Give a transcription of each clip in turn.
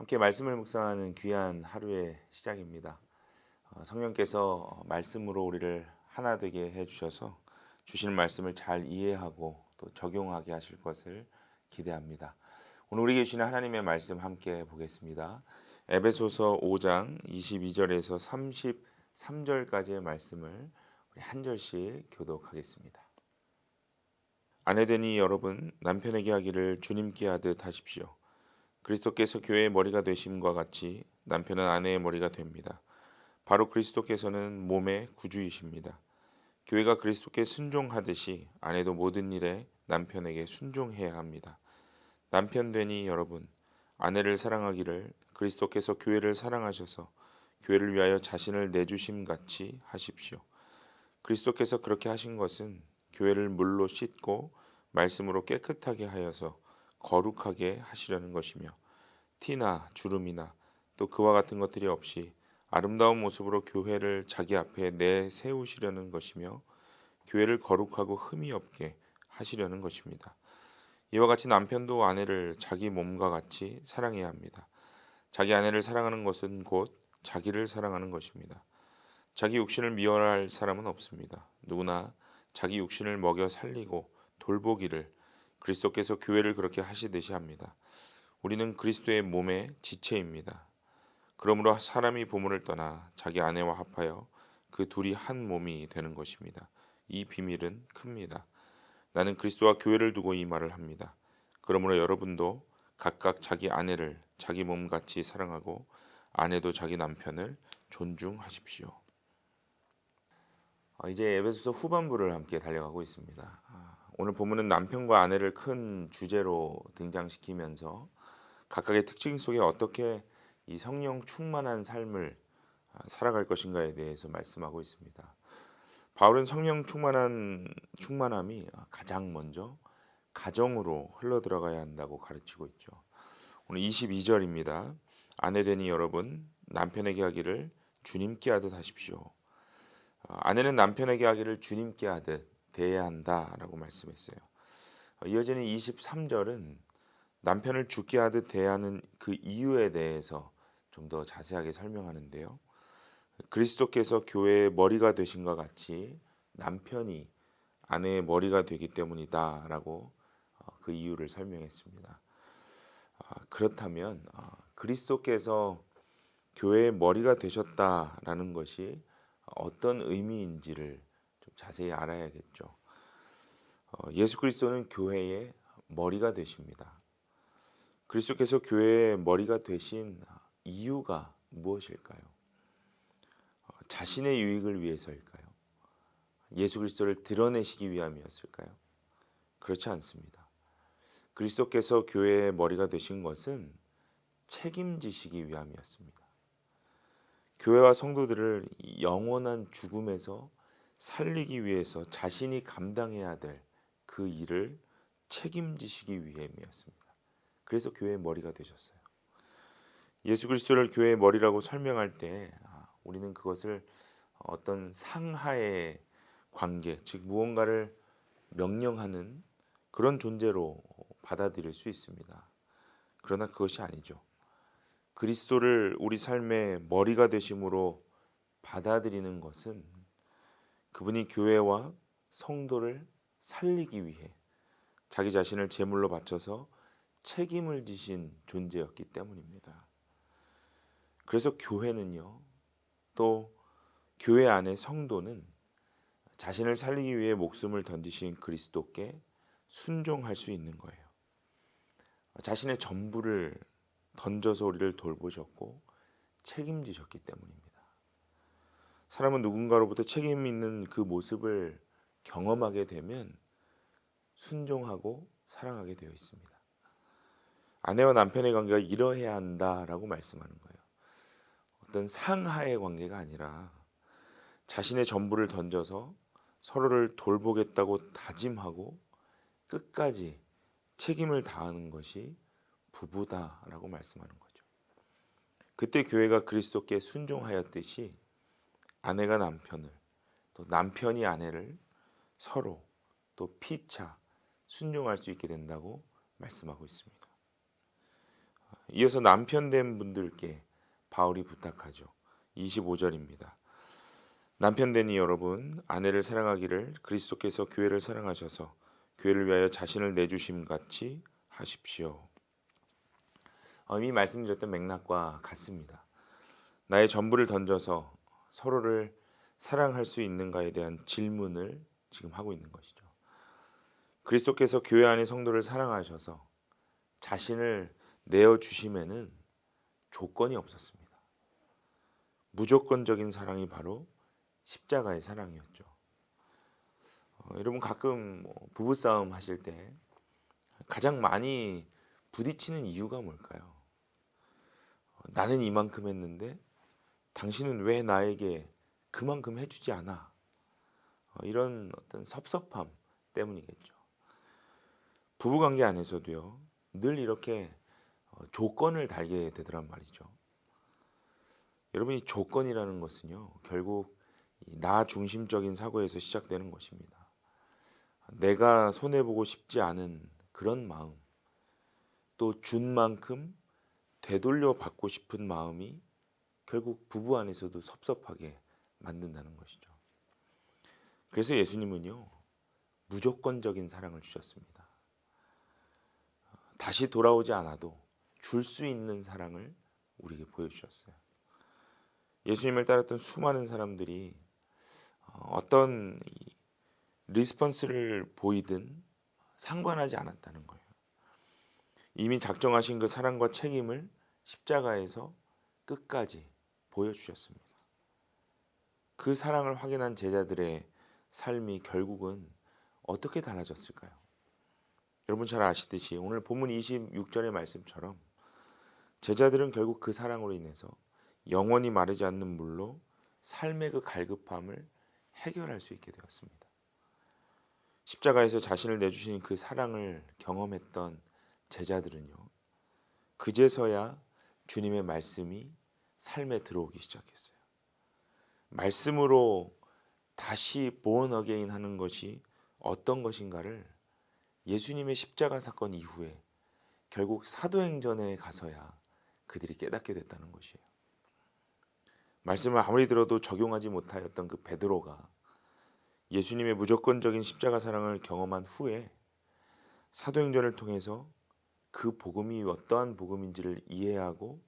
함께 말씀을 묵상하는 귀한 하루의 시작입니다. 성령께서 말씀으로 우리를 하나 되게 해주셔서 주시는 말씀을 잘 이해하고 또 적용하게 하실 것을 기대합니다. 오늘 우리에게 주시는 하나님의 말씀 함께 보겠습니다. 에베소서 5장 22절에서 33절까지의 말씀을 우리 한 절씩 교독하겠습니다. 아내되니 여러분 남편에게 하기를 주님께 하듯 하십시오. 그리스도께서 교회의 머리가 되심과 같이 남편은 아내의 머리가 됩니다. 바로 그리스도께서는 몸의 구주이십니다. 교회가 그리스도께 순종하듯이 아내도 모든 일에 남편에게 순종해야 합니다. 남편 되니 여러분 아내를 사랑하기를 그리스도께서 교회를 사랑하셔서 교회를 위하여 자신을 내주심 같이 하십시오. 그리스도께서 그렇게 하신 것은 교회를 물로 씻고 말씀으로 깨끗하게 하여서 거룩하게 하시려는 것이며 티나 주름이나 또 그와 같은 것들이 없이 아름다운 모습으로 교회를 자기 앞에 내세우시려는 것이며 교회를 거룩하고 흠이 없게 하시려는 것입니다. 이와 같이 남편도 아내를 자기 몸과 같이 사랑해야 합니다. 자기 아내를 사랑하는 것은 곧 자기를 사랑하는 것입니다. 자기 육신을 미워할 사람은 없습니다. 누구나 자기 육신을 먹여 살리고 돌보기를 그리스도께서 교회를 그렇게 하시듯이 합니다. 우리는 그리스도의 몸의 지체입니다. 그러므로 사람이 부모를 떠나 자기 아내와 합하여 그 둘이 한 몸이 되는 것입니다. 이 비밀은 큽니다. 나는 그리스도와 교회를 두고 이 말을 합니다. 그러므로 여러분도 각각 자기 아내를 자기 몸같이 사랑하고 아내도 자기 남편을 존중하십시오. 이제 에베소서 후반부를 함께 달려가고 있습니다. 오늘 본문은 남편과 아내를 큰 주제로 등장시키면서 각각의 특징 속에 어떻게 이 성령 충만한 삶을 살아갈 것인가에 대해서 말씀하고 있습니다. 바울은 성령 충만함이 가장 먼저 가정으로 흘러 들어가야 한다고 가르치고 있죠. 오늘 22절입니다. 아내되니 여러분 남편에게 하기를 주님께 하듯 하십시오. 아내는 남편에게 하기를 주님께 하듯 대해야 한다라고 말씀했어요. 이어지는 23절은 남편을 죽게 하듯 대하는 그 이유에 대해서 좀 더 자세하게 설명하는데요. 그리스도께서 교회의 머리가 되신 것 같이 남편이 아내의 머리가 되기 때문이다라고 그 이유를 설명했습니다. 그렇다면 그리스도께서 교회의 머리가 되셨다라는 것이 어떤 의미인지를 좀 자세히 알아야겠죠. 예수 그리스도는 교회의 머리가 되십니다. 그리스도께서 교회의 머리가 되신 이유가 무엇일까요? 자신의 유익을 위해서일까요? 예수 그리스도를 드러내시기 위함이었을까요? 그렇지 않습니다. 그리스도께서 교회의 머리가 되신 것은 책임지시기 위함이었습니다. 교회와 성도들을 영원한 죽음에서 살리기 위해서 자신이 감당해야 될 그 일을 책임지시기 위함이었습니다. 그래서 교회의 머리가 되셨어요. 예수 그리스도를 교회의 머리라고 설명할 때 우리는 그것을 어떤 상하의 관계, 즉 무언가를 명령하는 그런 존재로 받아들일 수 있습니다. 그러나 그것이 아니죠. 그리스도를 우리 삶의 머리가 되심으로 받아들이는 것은 그분이 교회와 성도를 살리기 위해 자기 자신을 제물로 바쳐서 책임을 지신 존재였기 때문입니다. 그래서 교회는요, 또 교회 안의 성도는 자신을 살리기 위해 목숨을 던지신 그리스도께 순종할 수 있는 거예요. 자신의 전부를 던져서 우리를 돌보셨고 책임지셨기 때문입니다. 사람은 누군가로부터 책임 있는 그 모습을 경험하게 되면 순종하고 사랑하게 되어 있습니다. 아내와 남편의 관계가 이러해야 한다라고 말씀하는 거예요. 어떤 상하의 관계가 아니라 자신의 전부를 던져서 서로를 돌보겠다고 다짐하고 끝까지 책임을 다하는 것이 부부다라고 말씀하는 거죠. 그때 교회가 그리스도께 순종하였듯이 아내가 남편을 또 남편이 아내를 서로 또 피차 순종할 수 있게 된다고 말씀하고 있습니다. 이어서 남편 된 분들께 바울이 부탁하죠. 25절입니다. 남편 되니 여러분 아내를 사랑하기를 그리스도께서 교회를 사랑하셔서 교회를 위하여 자신을 내주심 같이 하십시오. 이미 말씀드렸던 맥락과 같습니다. 나의 전부를 던져서 서로를 사랑할 수 있는가에 대한 질문을 지금 하고 있는 것이죠. 그리스도께서 교회 안의 성도를 사랑하셔서 자신을 내어주심에는 조건이 없었습니다. 무조건적인 사랑이 바로 십자가의 사랑이었죠. 여러분 가끔 부부싸움 하실 때 가장 많이 부딪히는 이유가 뭘까요? 나는 이만큼 했는데 당신은 왜 나에게 그만큼 해주지 않아? 이런 어떤 섭섭함 때문이겠죠. 부부관계 안에서도요, 늘 이렇게 조건을 달게 되더란 말이죠. 여러분 이 조건이라는 것은요, 결국 나 중심적인 사고에서 시작되는 것입니다. 내가 손해보고 싶지 않은 그런 마음, 또 준 만큼 되돌려 받고 싶은 마음이 결국 부부 안에서도 섭섭하게 만든다는 것이죠. 그래서 예수님은요, 무조건적인 사랑을 주셨습니다. 다시 돌아오지 않아도 줄 수 있는 사랑을 우리에게 보여주셨어요. 예수님을 따랐던 수많은 사람들이 어떤 리스폰스를 보이든 상관하지 않았다는 거예요. 이미 작정하신 그 사랑과 책임을 십자가에서 끝까지 보여주셨습니다. 그 사랑을 확인한 제자들의 삶이 결국은 어떻게 달라졌을까요? 여러분 잘 아시듯이 오늘 본문 26절의 말씀처럼 제자들은 결국 그 사랑으로 인해서 영원히 마르지 않는 물로 삶의 그 갈급함을 해결할 수 있게 되었습니다. 십자가에서 자신을 내주신 그 사랑을 경험했던 제자들은요, 그제서야 주님의 말씀이 삶에 들어오기 시작했어요. 말씀으로 다시 born again 하는 것이 어떤 것인가를 예수님의 십자가 사건 이후에 결국 사도행전에 가서야 그들이 깨닫게 됐다는 것이에요. 말씀을 아무리 들어도 적용하지 못하였던 그 베드로가 예수님의 무조건적인 십자가 사랑을 경험한 후에 사도행전을 통해서 그 복음이 어떠한 복음인지를 이해하고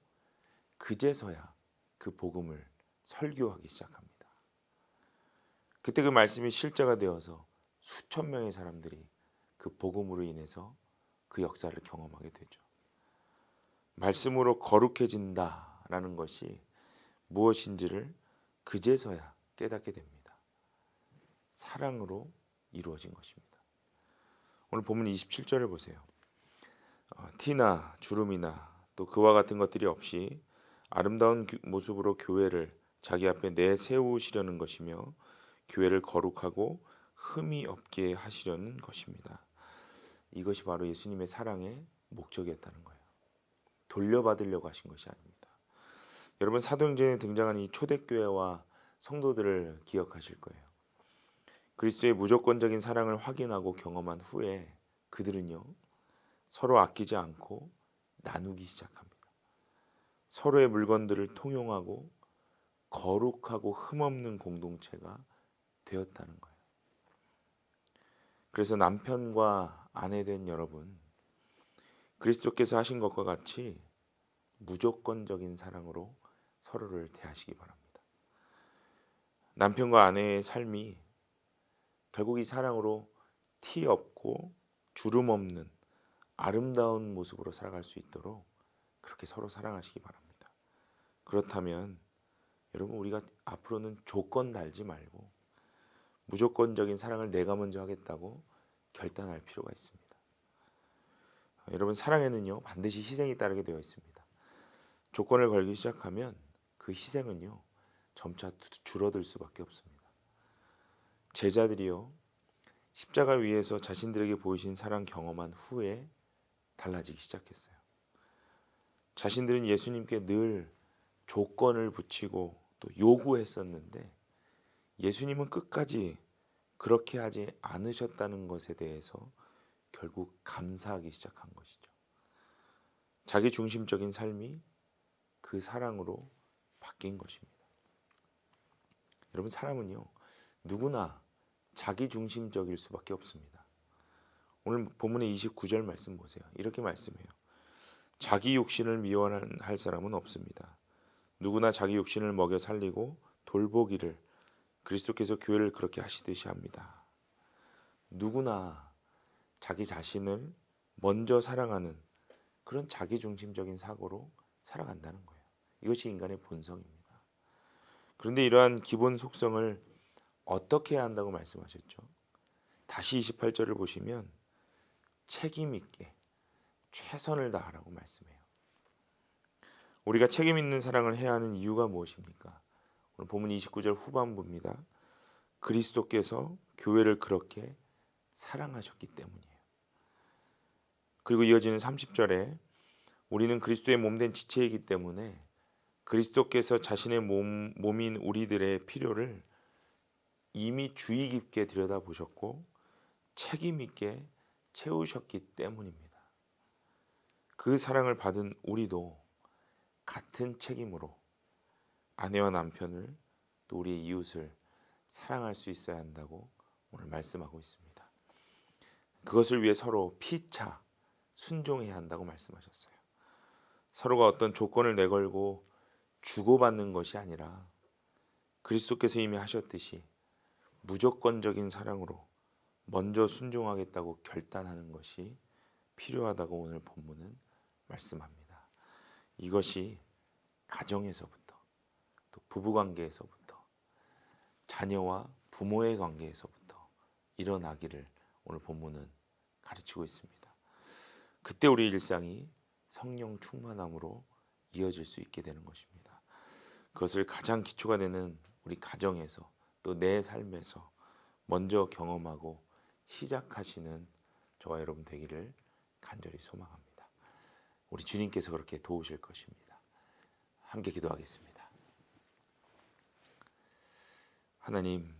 그제서야 그 복음을 설교하기 시작합니다. 그때 그 말씀이 실제가 되어서 수천 명의 사람들이 그 복음으로 인해서 그 역사를 경험하게 되죠. 말씀으로 거룩해진다라는 것이 무엇인지를 그제서야 깨닫게 됩니다. 사랑으로 이루어진 것입니다. 오늘 본문 27절을 보세요. 티나 주름이나 또 그와 같은 것들이 없이 아름다운 모습으로 교회를 자기 앞에 내세우시려는 것이며 교회를 거룩하고 흠이 없게 하시려는 것입니다. 이것이 바로 예수님의 사랑의 목적이었다는 거예요. 돌려받으려고 하신 것이 아닙니다. 여러분 사도행전에 등장한 이 초대교회와 성도들을 기억하실 거예요. 그리스도의 무조건적인 사랑을 확인하고 경험한 후에 그들은요, 서로 아끼지 않고 나누기 시작합니다. 서로의 물건들을 통용하고 거룩하고 흠없는 공동체가 되었다는 거예요. 그래서 남편과 아내 된 여러분, 그리스도께서 하신 것과 같이 무조건적인 사랑으로 서로를 대하시기 바랍니다. 남편과 아내의 삶이 결국 이 사랑으로 티 없고 주름 없는 아름다운 모습으로 살아갈 수 있도록 그렇게 서로 사랑하시기 바랍니다. 그렇다면 여러분 우리가 앞으로는 조건 달지 말고 무조건적인 사랑을 내가 먼저 하겠다고 결단할 필요가 있습니다. 여러분 사랑에는요 반드시 희생이 따르게 되어 있습니다. 조건을 걸기 시작하면 그 희생은요 점차 줄어들 수밖에 없습니다. 제자들이요 십자가 위에서 자신들에게 보이신 사랑 경험한 후에 달라지기 시작했어요. 자신들은 예수님께 늘 조건을 붙이고 또 요구했었는데 예수님은 끝까지 그렇게 하지 않으셨다는 것에 대해서 결국 감사하기 시작한 것이죠. 자기 중심적인 삶이 그 사랑으로 바뀐 것입니다. 여러분, 사람은요 누구나 자기 중심적일 수밖에 없습니다. 오늘 본문의 29절 말씀 보세요. 이렇게 말씀해요. 자기 육신을 미워할 사람은 없습니다. 누구나 자기 육신을 먹여 살리고 돌보기를 그리스도께서 교회를 그렇게 하시듯이 합니다. 누구나 자기 자신을 먼저 사랑하는 그런 자기 중심적인 사고로 살아간다는 거예요. 이것이 인간의 본성입니다. 그런데 이러한 기본 속성을 어떻게 해야 한다고 말씀하셨죠? 다시 28절을 보시면 책임 있게 최선을 다하라고 말씀해요. 우리가 책임 있는 사랑을 해야 하는 이유가 무엇입니까? 오늘 본문 29절 후반부입니다. 그리스도께서 교회를 그렇게 사랑하셨기 때문이에요. 그리고 이어지는 30절에 우리는 그리스도의 몸된 지체이기 때문에 그리스도께서 자신의 몸인 우리들의 필요를 이미 주의 깊게 들여다보셨고 책임 있게 채우셨기 때문입니다. 그 사랑을 받은 우리도 같은 책임으로 아내와 남편을 또 우리의 이웃을 사랑할 수 있어야 한다고 오늘 말씀하고 있습니다. 그것을 위해 서로 피차 순종해야 한다고 말씀하셨어요. 서로가 어떤 조건을 내걸고 주고받는 것이 아니라 그리스도께서 이미 하셨듯이 무조건적인 사랑으로 먼저 순종하겠다고 결단하는 것이 필요하다고 오늘 본문은 말씀합니다. 이것이 가정에서부터 또 부부관계에서부터 자녀와 부모의 관계에서부터 일어나기를 오늘 본문은 가르치고 있습니다. 그때 우리 일상이 성령 충만함으로 이어질 수 있게 되는 것입니다. 그것을 가장 기초가 되는 우리 가정에서 또 내 삶에서 먼저 경험하고 시작하시는 저와 여러분 되기를 간절히 소망합니다. 우리 주님께서 그렇게 도우실 것입니다. 함께 기도하겠습니다. 하나님,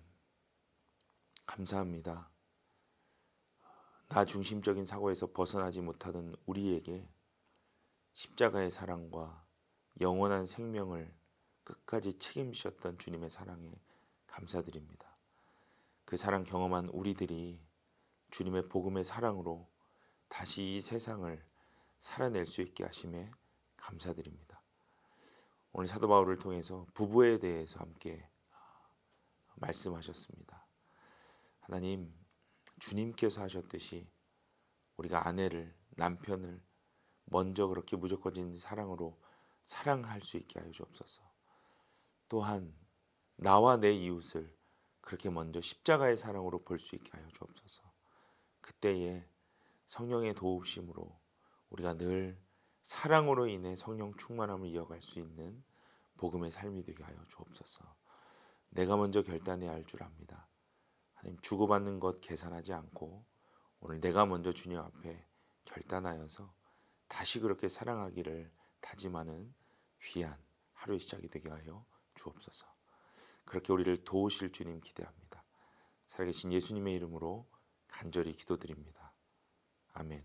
감사합니다. 나 중심적인 사고에서 벗어나지 못하는 우리에게 십자가의 사랑과 영원한 생명을 끝까지 책임지셨던 주님의 사랑에 감사드립니다. 그 사랑 경험한 우리들이 주님의 복음의 사랑으로 다시 이 세상을 살아낼 수 있게 하심에 감사드립니다. 오늘 사도 바울을 통해서 부부에 대해서 함께 말씀하셨습니다. 하나님, 주님께서 하셨듯이 우리가 아내를, 남편을 먼저 그렇게 무조건적인 사랑으로 사랑할 수 있게 하여 주옵소서. 또한 나와 내 이웃을 그렇게 먼저 십자가의 사랑으로 볼 수 있게 하여 주옵소서. 그때에 성령의 도우심으로 우리가 늘 사랑으로 인해 성령 충만함을 이어갈 수 있는 복음의 삶이 되게 하여 주옵소서. 내가 먼저 결단해야 할 줄 압니다. 하나님, 주고받는 것 계산하지 않고 오늘 내가 먼저 주님 앞에 결단하여서 다시 그렇게 사랑하기를 다짐하는 귀한 하루의 시작이 되게 하여 주옵소서. 그렇게 우리를 도우실 주님 기대합니다. 살아계신 예수님의 이름으로 간절히 기도드립니다. 아멘.